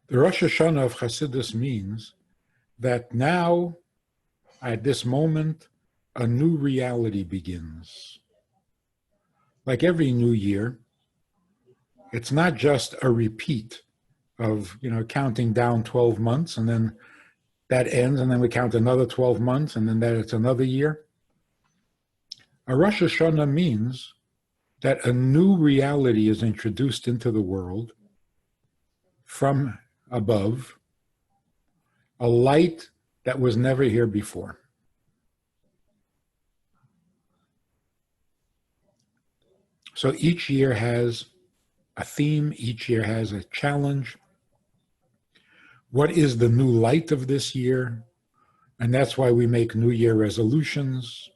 The Rosh Hashanah of Chassidus means that now, at this moment, a new reality begins. Like every new year, it's not just a repeat of, counting down 12 months and then that ends and then we count another 12 months and then it's another year. A Rosh Hashanah means that a new reality is introduced into the world from above, a light that was never here before. So each year has a theme, each year has a challenge. What is the new light of this year? And that's why we make New Year resolutions.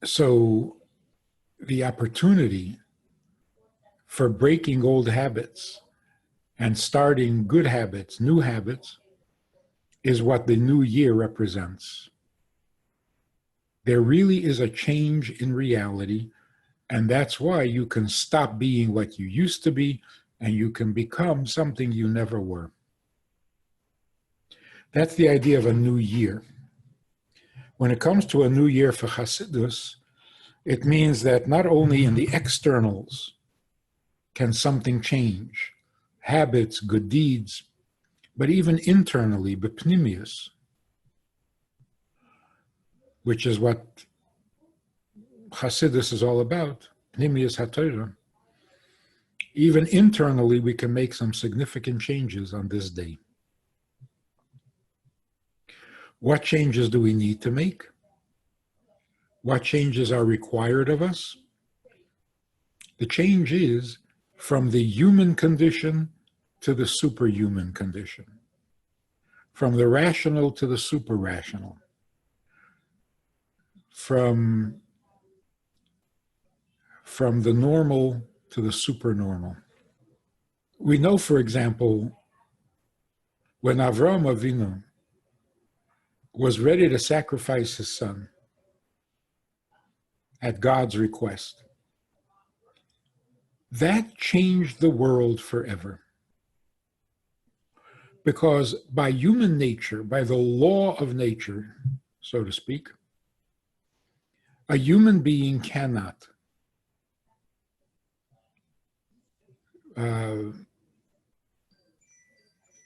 So the opportunity for breaking old habits and starting good habits, new habits, is what the new year represents. There really is a change in reality, and that's why you can stop being what you used to be, and you can become something you never were. That's the idea of a new year. When it comes to a new year for Chassidus, it means that not only in the externals can something change, habits, good deeds, but even internally, b'pnimius, which is what Chassidus is all about, pnimius haTorah. Even internally, we can make some significant changes on this day. What changes do we need to make? What changes are required of us? The change is from the human condition to the superhuman condition, from the rational to the super-rational, from the normal to the supernormal. We know, for example, when Avraham Avinu was ready to sacrifice his son at God's request, that changed the world forever. Because by human nature, by the law of nature, so to speak, a human being cannot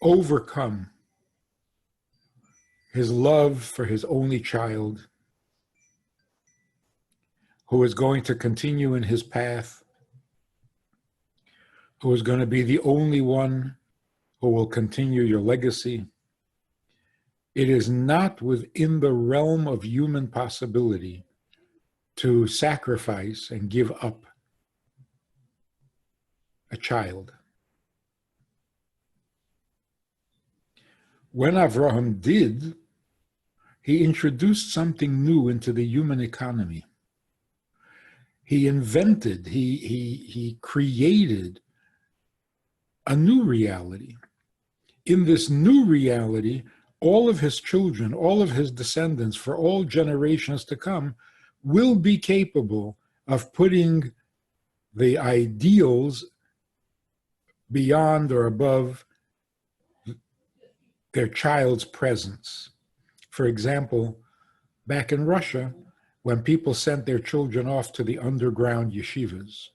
overcome his love for his only child, who is going to continue in his path, who is going to be the only one who will continue your legacy. It is not within the realm of human possibility to sacrifice and give up a child. When Avraham did, he introduced something new into the human economy. He invented, he created a new reality. In this new reality, all of his children, all of his descendants, for all generations to come, will be capable of putting the ideals beyond or above their child's presence. For example, back in Russia, when people sent their children off to the underground yeshivas,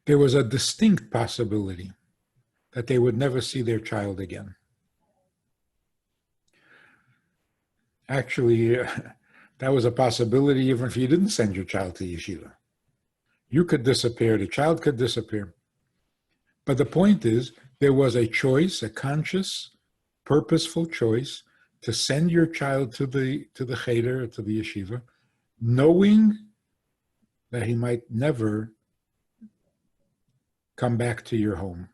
there was a distinct possibility that they would never see their child again. Actually, that was a possibility even if you didn't send your child to yeshiva. You could disappear, the child could disappear. But the point is, there was a choice, a conscious, purposeful choice to send your child to the cheder, to the yeshiva, knowing that he might never come back to your home.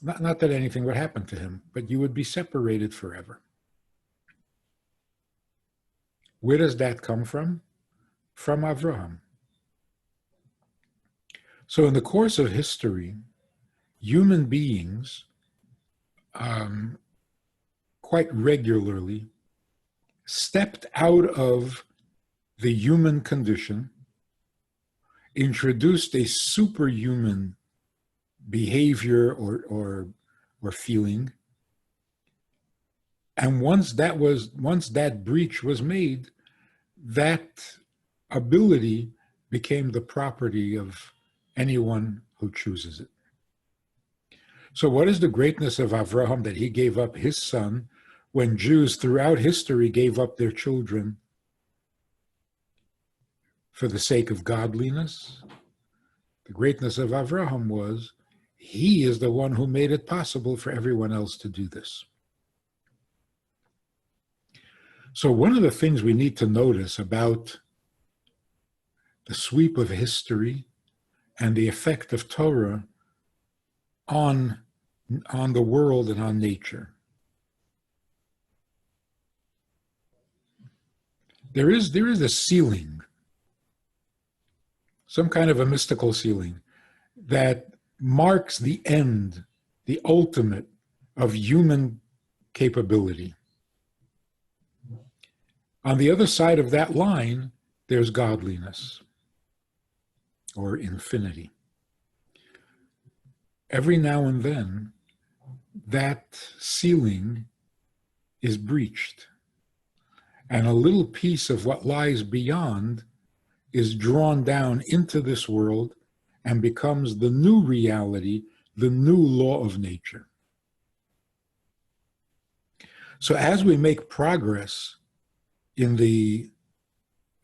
Not that anything would happen to him, but you would be separated forever. Where does that come from? From Avraham. So in the course of history, human beings quite regularly stepped out of the human condition introduced a superhuman behavior or feeling. And once that breach was made, that ability became the property of anyone who chooses it. So what is the greatness of Avraham, that he gave up his son when Jews throughout history gave up their children for the sake of godliness? The greatness of Avraham was he is the one who made it possible for everyone else to do this. So one of the things we need to notice about the sweep of history and the effect of Torah on the world and on nature. There is a ceiling, some kind of a mystical ceiling that marks the end, the ultimate of human capability. On the other side of that line, there's godliness or infinity. Every now and then, that ceiling is breached, and a little piece of what lies beyond is drawn down into this world and becomes the new reality, the new law of nature. So as we make progress in the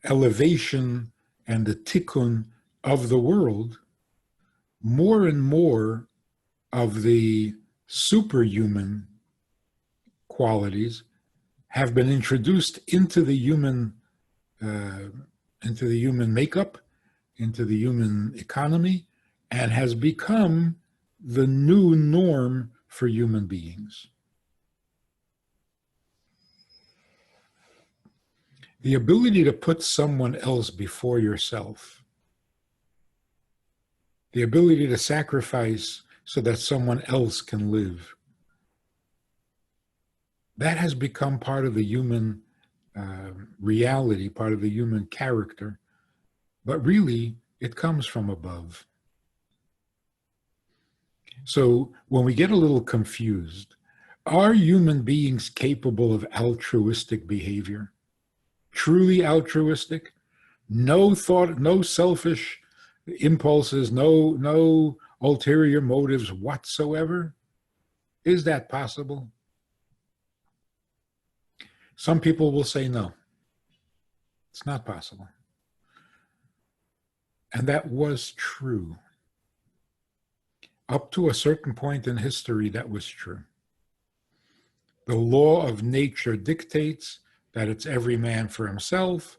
elevation and the tikkun of the world, more and more of the superhuman qualities have been introduced into the human makeup, into the human economy, and has become the new norm for human beings. The ability to put someone else before yourself, the ability to sacrifice so that someone else can live, that has become part of the human reality, part of the human character, but really it comes from above. So when we get a little confused, are human beings capable of altruistic behavior? Truly altruistic? No thought, no selfish impulses, no ulterior motives whatsoever? Is that possible? Some people will say no, it's not possible. And that was true. Up to a certain point in history, that was true. The law of nature dictates that it's every man for himself.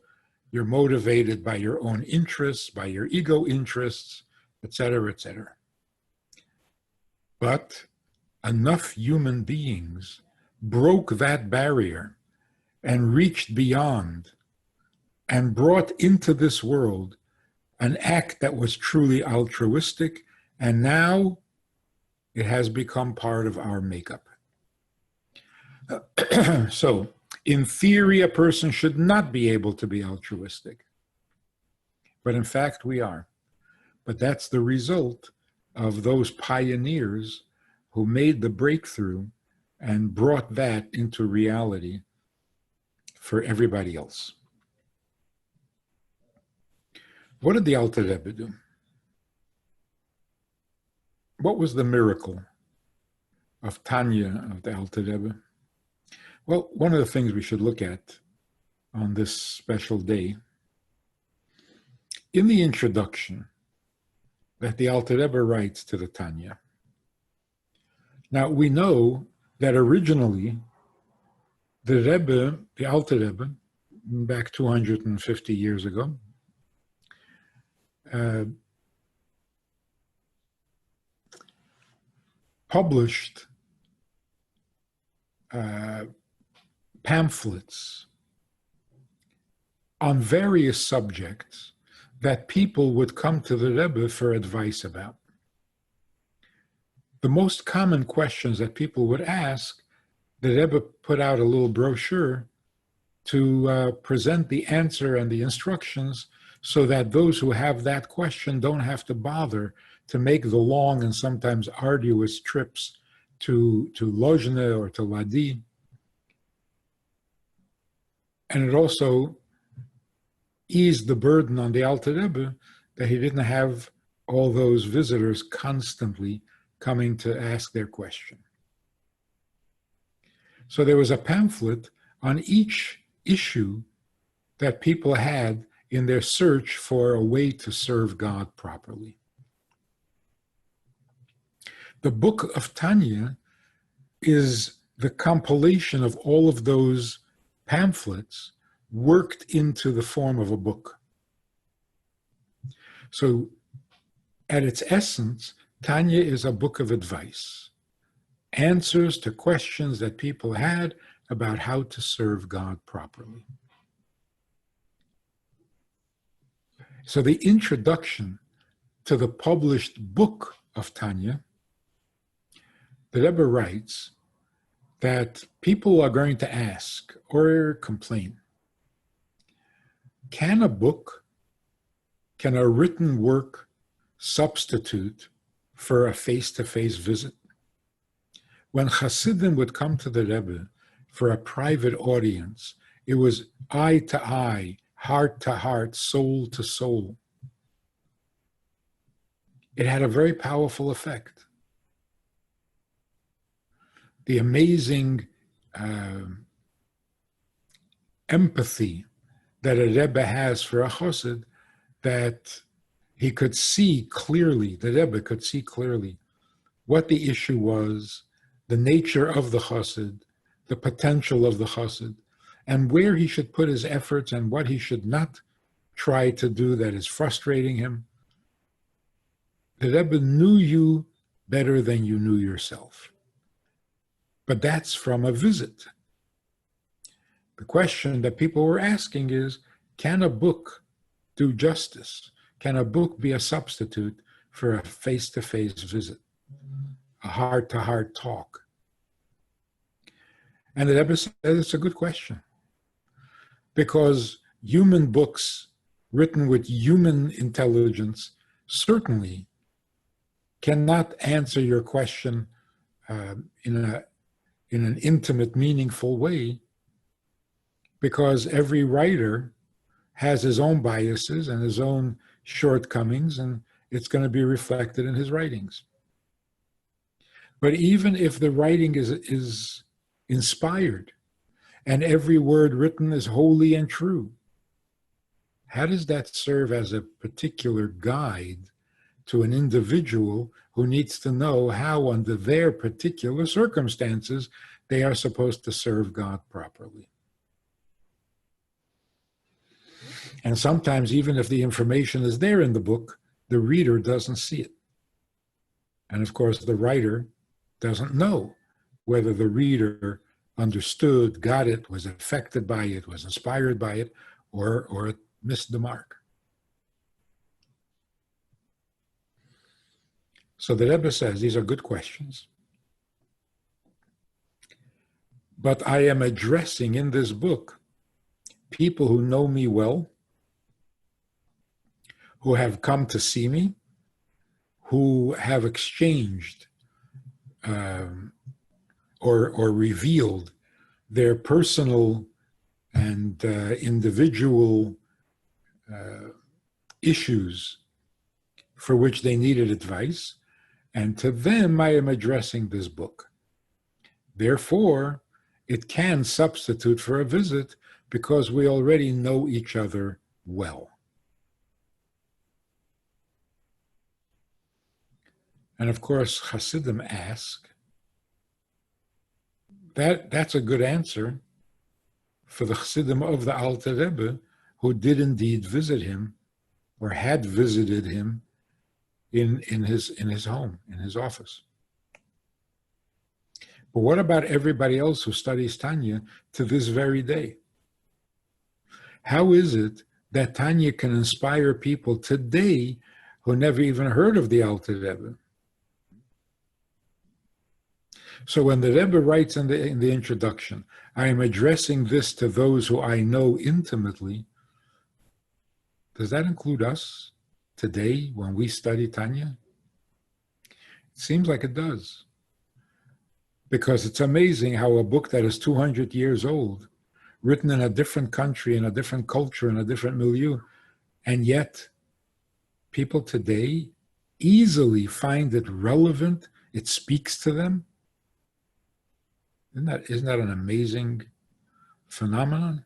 You're motivated by your own interests, by your ego interests, etc., etc. But enough human beings broke that barrier and reached beyond and brought into this world an act that was truly altruistic, and now it has become part of our makeup. So, in theory, a person should not be able to be altruistic. But in fact, we are. But that's the result of those pioneers who made the breakthrough and brought that into reality for everybody else. What did the Alter Rebbe do? What was the miracle of Tanya, of the Alter Rebbe? Well, one of the things we should look at on this special day, in the introduction that the Alter Rebbe writes to the Tanya. Now, we know that originally the Rebbe, the Alter Rebbe, back 250 years ago, published pamphlets on various subjects that people would come to the Rebbe for advice about. The most common questions that people would ask, the Rebbe put out a little brochure to present the answer and the instructions so that those who have that question don't have to bother to make the long and sometimes arduous trips to Lozhne or to Ladi. And it also eased the burden on the Alter Rebbe that he didn't have all those visitors constantly coming to ask their question. So there was a pamphlet on each issue that people had in their search for a way to serve God properly. The book of Tanya is the compilation of all of those pamphlets worked into the form of a book. So at its essence, Tanya is a book of advice, answers to questions that people had about how to serve God properly. So the introduction to the published book of Tanya, the Rebbe writes that people are going to ask or complain, can a written work substitute for a face-to-face visit? When Chassidim would come to the Rebbe for a private audience, it was eye to eye, heart to heart, soul to soul. It had a very powerful effect. The amazing empathy that a Rebbe has for a Chassid, that he could see clearly, the Rebbe could see clearly what the issue was, the nature of the Chassid, the potential of the Chassid, and where he should put his efforts and what he should not try to do that is frustrating him. The Rebbe knew you better than you knew yourself. But that's from a visit. The question that people were asking is, can a book do justice? Can a book be a substitute for a face-to-face visit, a heart-to-heart talk? And the Rebbe said it's a good question, because human books written with human intelligence certainly cannot answer your question in an intimate, meaningful way, because every writer has his own biases and his own shortcomings, and it's going to be reflected in his writings. But even if the writing is inspired and every word written is holy and true, how does that serve as a particular guide to an individual who needs to know how, under their particular circumstances, they are supposed to serve God properly? And sometimes, even if the information is there in the book, the reader doesn't see it. And of course, the writer doesn't know whether the reader understood, got it, was affected by it, was inspired by it, or it missed the mark. So the Rebbe says, these are good questions. But I am addressing in this book people who know me well, who have come to see me, who have exchanged or revealed their personal and individual issues for which they needed advice, and to them I am addressing this book. Therefore, it can substitute for a visit because we already know each other well. And of course, Hasidim ask, that's a good answer for the Chassidim of the Alter Rebbe, who did indeed visit him, or had visited him in his home, in his office. But what about everybody else who studies Tanya to this very day? How is it that Tanya can inspire people today who never even heard of the Alter Rebbe? So when the Rebbe writes in the introduction, I am addressing this to those who I know intimately, Does that include us today when we study Tanya? It seems like it does. Because it's amazing how a book that is 200 years old, written in a different country, in a different culture, in a different milieu, and yet people today easily find it relevant. It speaks to them. Isn't that an amazing phenomenon?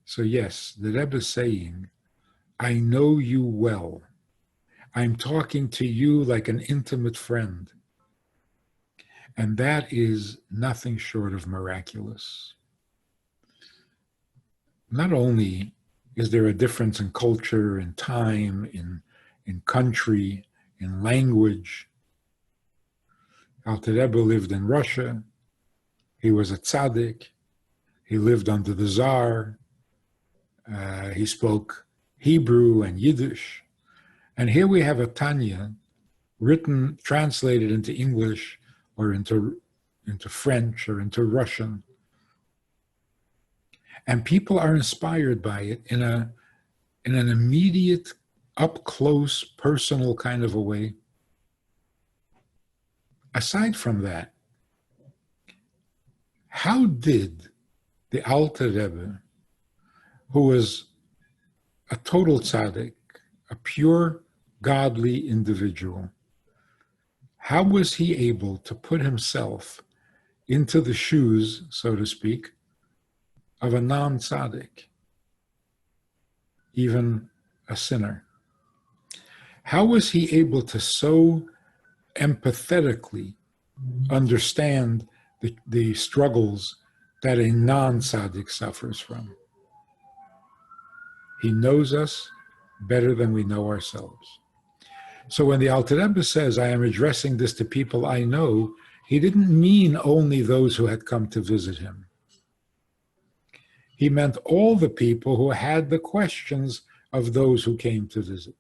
So yes, the Rebbe is saying, I know you well. I'm talking to you like an intimate friend. And that is nothing short of miraculous. Not only is there a difference in culture, in time, in country, in language. Alter Rebbe lived in Russia. He was a tzaddik. He lived under the Tsar. He spoke Hebrew and Yiddish. And here we have a Tanya written, translated into English or into French or into Russian. And people are inspired by it in an immediate, up-close, personal kind of a way. Aside from that, how did the Alter Rebbe, who was a total tzaddik, a pure, godly individual, how was he able to put himself into the shoes, so to speak, of a non-tzaddik, even a sinner? How was he able to so empathetically understand the struggles that a non-tzaddik suffers from? He knows us better than we know ourselves. So when the Alter Rebbe says, I am addressing this to people I know, he didn't mean only those who had come to visit him. He meant all the people who had the questions of those who came to visit.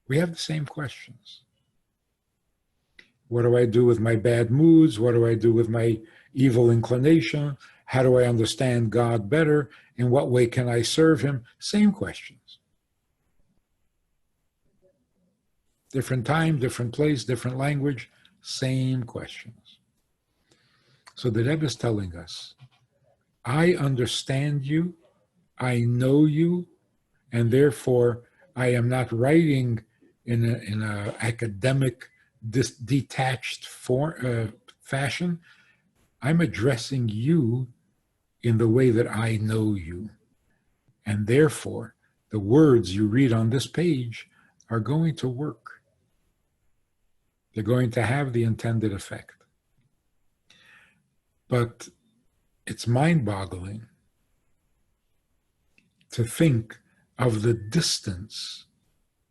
We have the same questions. What do I do with my bad moods? What do I do with my evil inclination? How do I understand God better? In what way can I serve him? Same questions. Different time, different place, different language, same questions. So the Rebbe is telling us, I understand you, I know you, and therefore I am not writing in an academic, detached fashion. I'm addressing you in the way that I know you. And therefore, the words you read on this page are going to work. They're going to have the intended effect. But it's mind-boggling to think of the distance,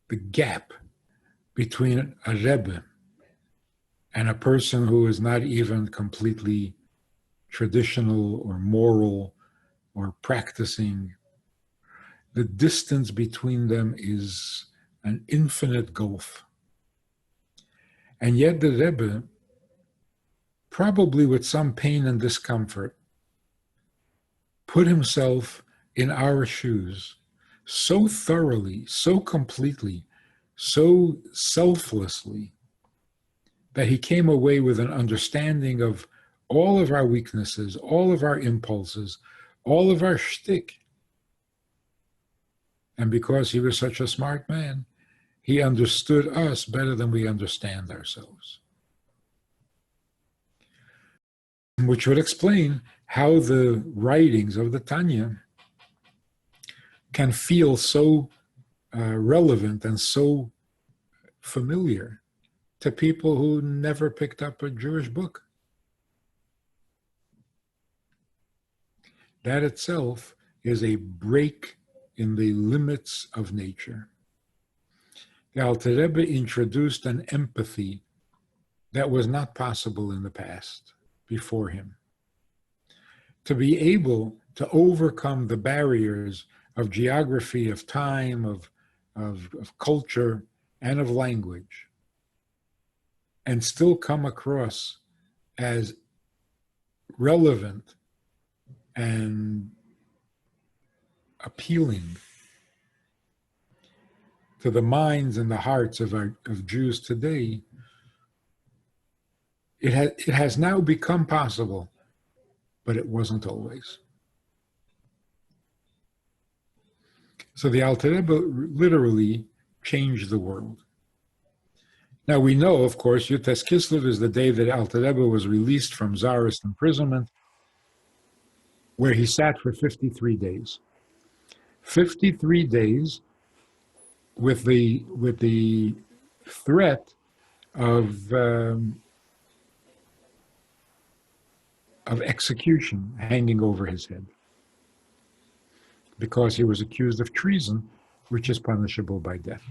the gap between a Rebbe and a person who is not even completely traditional or moral or practicing. The distance between them is an infinite gulf. And yet the Rebbe, probably with some pain and discomfort, put himself in our shoes so thoroughly, so completely, so selflessly, that he came away with an understanding of all of our weaknesses, all of our impulses, all of our shtick. And because he was such a smart man, he understood us better than we understand ourselves. Which would explain how the writings of the Tanya can feel so relevant and so familiar to people who never picked up a Jewish book. That itself is a break in the limits of nature. The Alter Rebbe introduced an empathy that was not possible in the past, before him. To be able to overcome the barriers of geography, of time, of culture, and of language, and still come across as relevant and appealing to the minds and the hearts of Jews today, it has now become possible, but it wasn't always. So the Alter Rebbe literally changed the world. Now we know, of course, Yud Tes Kislev is the day that Alter Rebbe was released from Tsarist imprisonment, where he sat for 53 days. 53 days with the threat of execution hanging over his head, because he was accused of treason, which is punishable by death.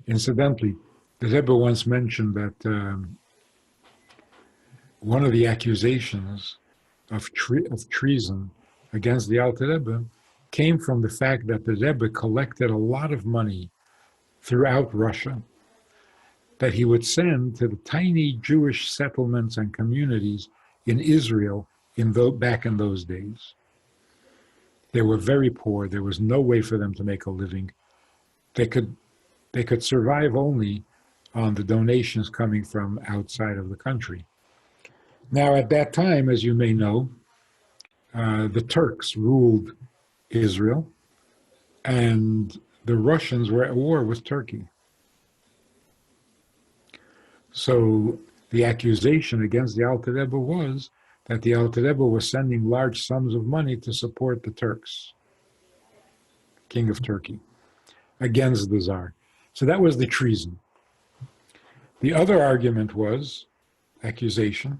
Incidentally, the Rebbe once mentioned that one of the accusations of treason against the Alter Rebbe came from the fact that the Rebbe collected a lot of money throughout Russia that he would send to the tiny Jewish settlements and communities in Israel back in those days. They were very poor. There was no way for them to make a living. They could survive only on the donations coming from outside of the country. Now, at that time, as you may know, the Turks ruled Israel, and the Russians were at war with Turkey. So the accusation against the Alter Rebbe was that the Alter Rebbe was sending large sums of money to support the Turks, King of Turkey, against the Tsar. So that was the treason. The other accusation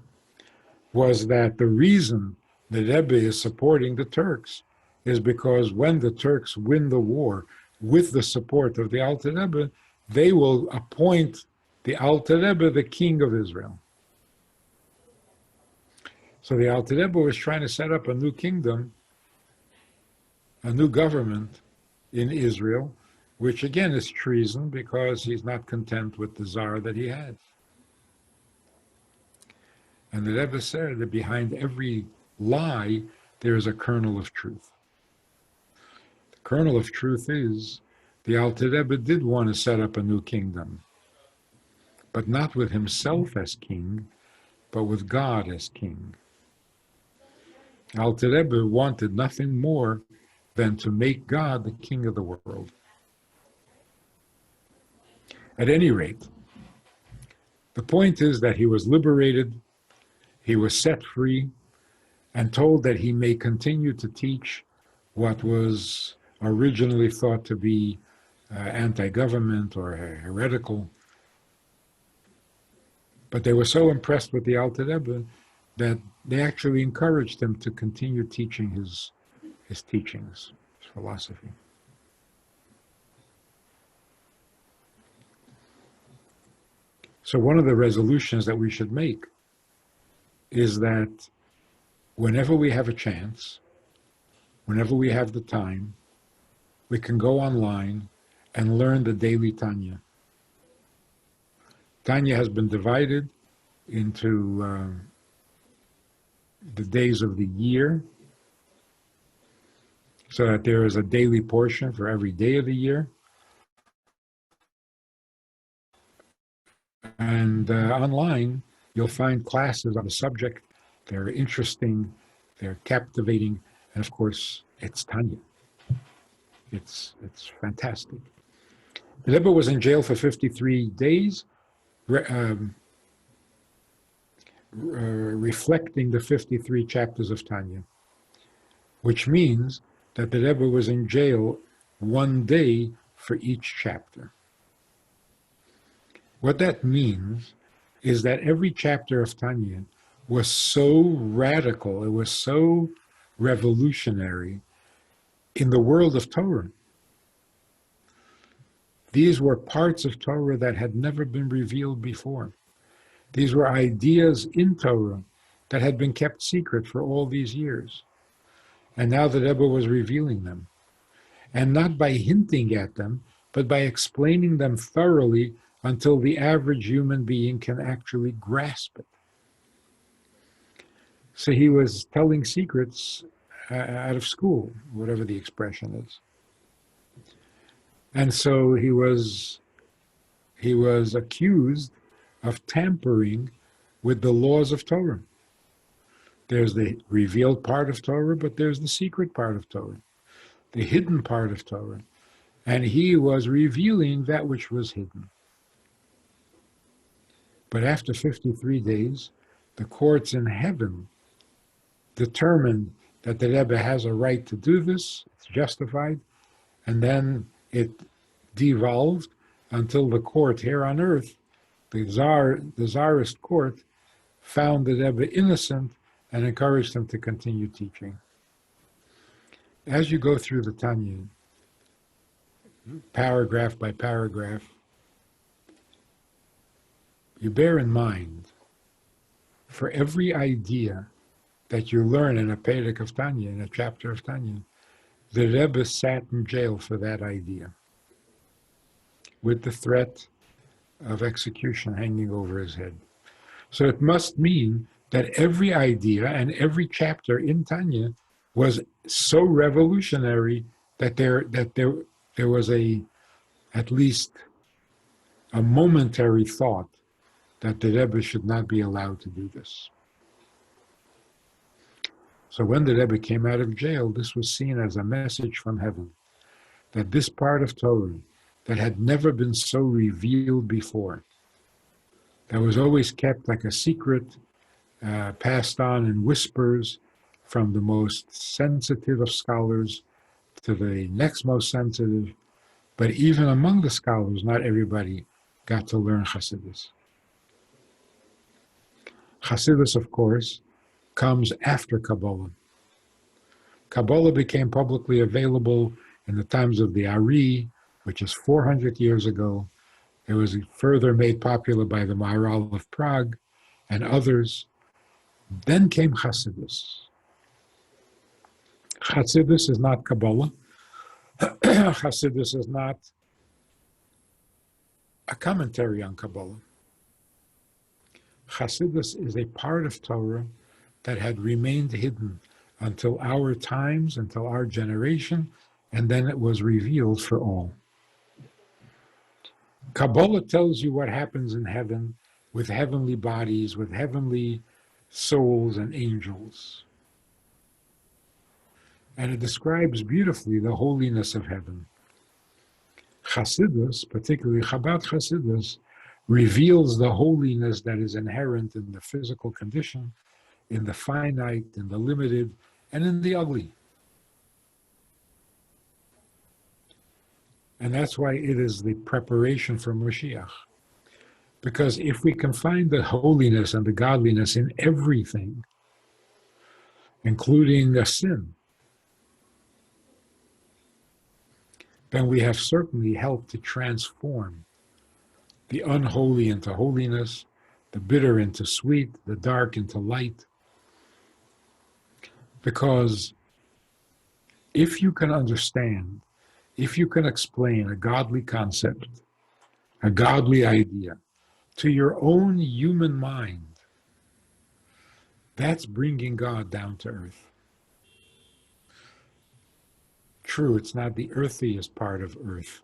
was that the reason the Rebbe is supporting the Turks is because when the Turks win the war with the support of the Alter Rebbe, they will appoint the Alter Rebbe the king of Israel. So the Alter Rebbe was trying to set up a new kingdom, a new government in Israel, which again is treason because he's not content with the Tsar that he had. And the Rebbe said that behind every lie, there is a kernel of truth. The kernel of truth is the Alter Rebbe did want to set up a new kingdom, but not with himself as king, but with God as king. Alter Rebbe wanted nothing more than to make God the king of the world. At any rate, the point is that he was liberated, he was set free, and told that he may continue to teach what was originally thought to be anti-government or heretical. But they were so impressed with the Alter Rebbe that they actually encouraged him to continue teaching his teachings, his philosophy. So one of the resolutions that we should make is that whenever we have a chance, whenever we have the time, we can go online and learn the daily Tanya. Tanya has been divided into the days of the year, so that there is a daily portion for every day of the year. And online, you'll find classes on the subject. They're interesting, they're captivating, and of course, it's Tanya. It's fantastic. The Rebbe was in jail for 53 days, reflecting the 53 chapters of Tanya, which means that the Rebbe was in jail one day for each chapter. What that means is that every chapter of Tanya was so radical, it was so revolutionary in the world of Torah. These were parts of Torah that had never been revealed before. These were ideas in Torah that had been kept secret for all these years. And now the Rebbe was revealing them. And not by hinting at them, but by explaining them thoroughly until the average human being can actually grasp it. So he was telling secrets out of school, whatever the expression is. And so he was accused of tampering with the laws of Torah. There's the revealed part of Torah, but there's the secret part of Torah, the hidden part of Torah. And he was revealing that which was hidden. But after 53 days, the courts in heaven determined that the Rebbe has a right to do this, it's justified, and then it devolved until the court here on earth, the Tsarist court, found the Rebbe innocent and encouraged him to continue teaching. As you go through the Tanya, paragraph by paragraph, you bear in mind, for every idea that you learn in a perek of Tanya, in a chapter of Tanya, the Rebbe sat in jail for that idea, with the threat of execution hanging over his head. So it must mean that every idea and every chapter in Tanya was so revolutionary that there was at least a momentary thought that the Rebbe should not be allowed to do this. So when the Rebbe came out of jail, this was seen as a message from heaven, that this part of Torah that had never been so revealed before, that was always kept like a secret, passed on in whispers from the most sensitive of scholars to the next most sensitive, but even among the scholars, not everybody got to learn Chassidus. Chassidus, of course, comes after Kabbalah. Kabbalah became publicly available in the times of the Ari, which is 400 years ago. It was further made popular by the Maharal of Prague and others. Then came Chassidus. Chassidus is not Kabbalah. Chassidus is not a commentary on Kabbalah. Chassidus is a part of Torah that had remained hidden until our times, until our generation, and then it was revealed for all. Kabbalah tells you what happens in heaven with heavenly bodies, with heavenly souls and angels. And it describes beautifully the holiness of heaven. Chassidus, particularly Chabad Chassidus, reveals the holiness that is inherent in the physical condition, in the finite, in the limited, and in the ugly. And that's why it is the preparation for Mashiach. Because if we can find the holiness and the godliness in everything, including a sin, then we have certainly helped to transform the unholy into holiness, the bitter into sweet, the dark into light. Because if you can understand, if you can explain a godly concept, a godly idea, to your own human mind, that's bringing God down to earth. True, it's not the earthiest part of earth.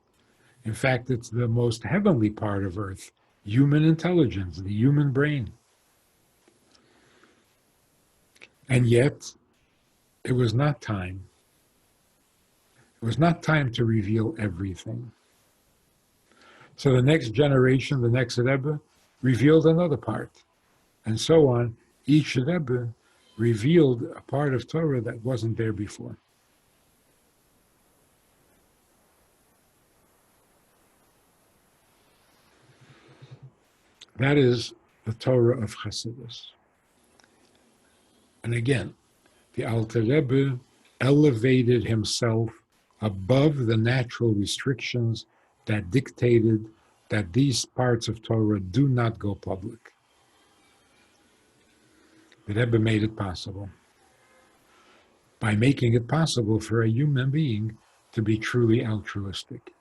In fact, it's the most heavenly part of earth, human intelligence, the human brain. And yet, it was not time. It was not time to reveal everything. So the next generation, the next Rebbe, revealed another part. And so on. Each Rebbe revealed a part of Torah that wasn't there before. That is the Torah of Chassidus. And again, the Alter Rebbe elevated himself above the natural restrictions that dictated that these parts of Torah do not go public. The Rebbe made it possible by making it possible for a human being to be truly altruistic.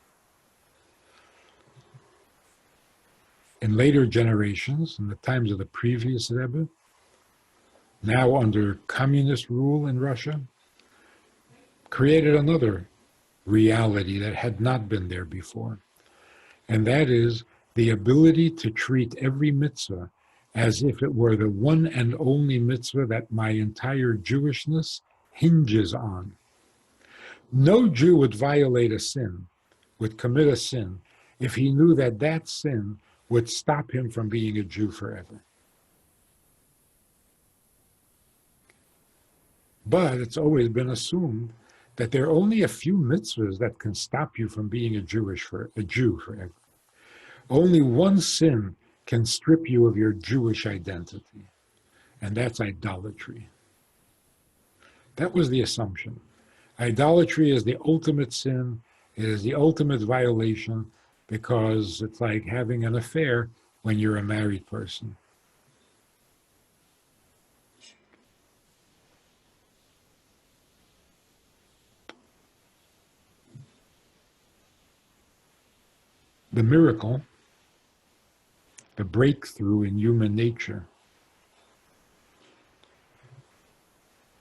In later generations, in the times of the previous Rebbe, now under communist rule in Russia, created another reality that had not been there before. And that is the ability to treat every mitzvah as if it were the one and only mitzvah that my entire Jewishness hinges on. No Jew would violate a sin, would commit a sin, if he knew that that sin would stop him from being a Jew forever. But it's always been assumed that there are only a few mitzvahs that can stop you from being a Jew forever. Only one sin can strip you of your Jewish identity, and that's idolatry. That was the assumption. Idolatry is the ultimate sin. It is the ultimate violation because it's like having an affair when you're a married person. The miracle, the breakthrough in human nature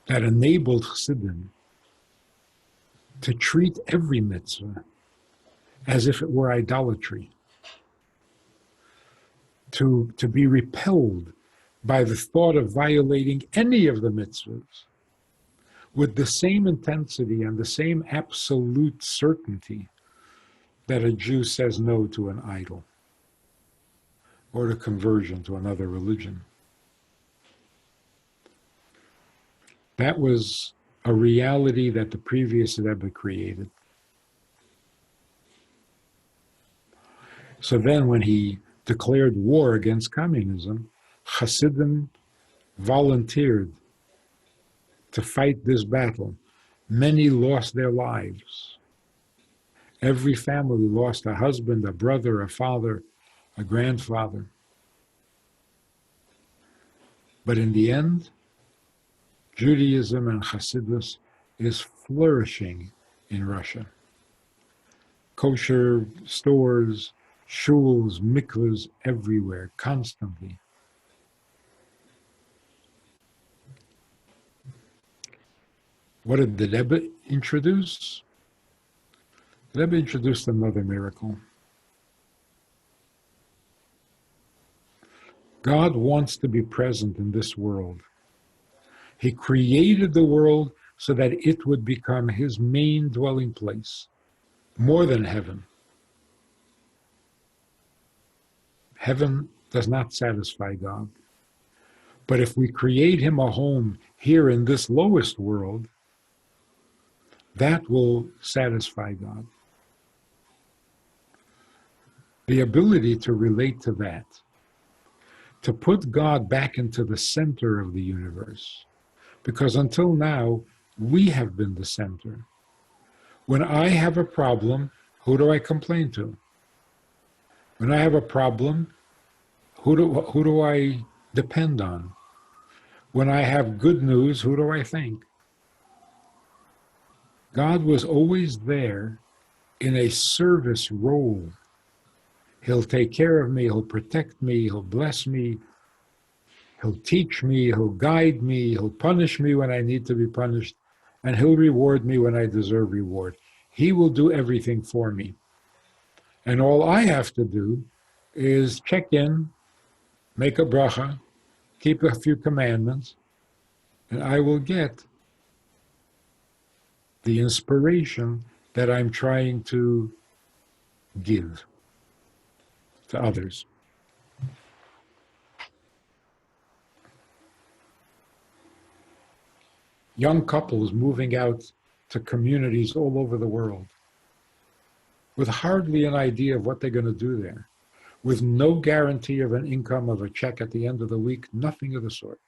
that enabled Chassidim to treat every mitzvah as if it were idolatry, to be repelled by the thought of violating any of the mitzvahs with the same intensity and the same absolute certainty that a Jew says no to an idol or to conversion to another religion. That was a reality that the previous Rebbe created. So then when he declared war against communism, Chassidim volunteered to fight this battle. Many lost their lives. Every family lost a husband, a brother, a father, a grandfather. But in the end, Judaism and Chassidus is flourishing in Russia. Kosher stores, shuls, mikvahs everywhere, constantly. What did the Rebbe introduce? The Rebbe introduced another miracle. God wants to be present in this world. He created the world so that it would become his main dwelling place, more than heaven. Heaven does not satisfy God. But if we create him a home here in this lowest world, that will satisfy God. The ability to relate to that, to put God back into the center of the universe, because until now, we have been the center. When I have a problem, who do I complain to? When I have a problem, who do I depend on? When I have good news, who do I thank? God was always there in a service role. He'll take care of me, he'll protect me, he'll bless me, he'll teach me, he'll guide me, he'll punish me when I need to be punished, and he'll reward me when I deserve reward. He will do everything for me. And all I have to do is check in, make a bracha, keep a few commandments, and I will get the inspiration that I'm trying to give to others. Young couples moving out to communities all over the world with hardly an idea of what they're going to do there, with no guarantee of an income, of a check at the end of the week, nothing of the sort.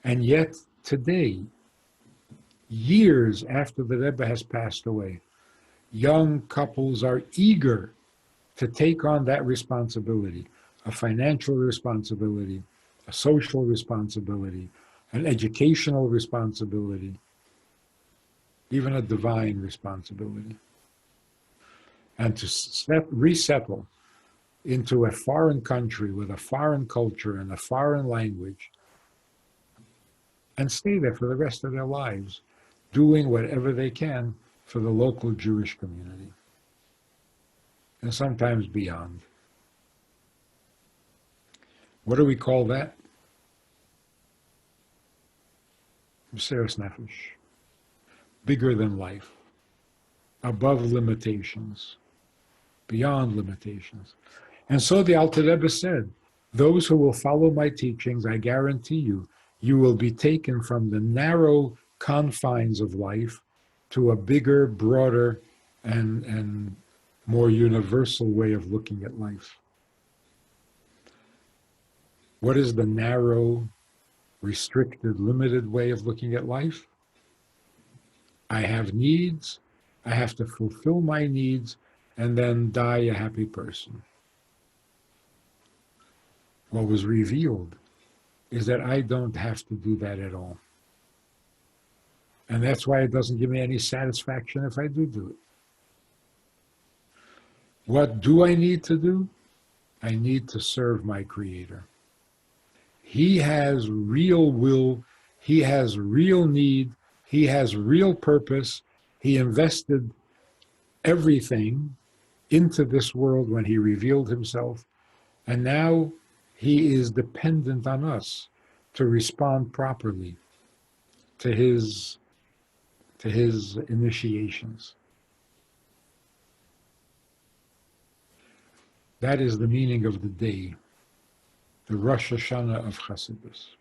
And yet today, years after the Rebbe has passed away, young couples are eager to take on that responsibility, a financial responsibility, a social responsibility, an educational responsibility, even a divine responsibility, and to resettle into a foreign country with a foreign culture and a foreign language and stay there for the rest of their lives, doing whatever they can for the local Jewish community, and sometimes beyond. What do we call that? Mesiras Nefesh. Bigger than life, above limitations, beyond limitations. And so the Alter Rebbe said, those who will follow my teachings, I guarantee you, you will be taken from the narrow confines of life to a bigger, broader, and more universal way of looking at life. What is the narrow, restricted, limited way of looking at life? I have needs, I have to fulfill my needs, and then die a happy person. What was revealed is that I don't have to do that at all. And that's why it doesn't give me any satisfaction if I do it. What do I need to do? I need to serve my Creator. He has real will, he has real need, he has real purpose. He invested everything into this world when he revealed himself, and now he is dependent on us to respond properly to his initiations. That is the meaning of the day, the Rosh Hashanah of Chassidus.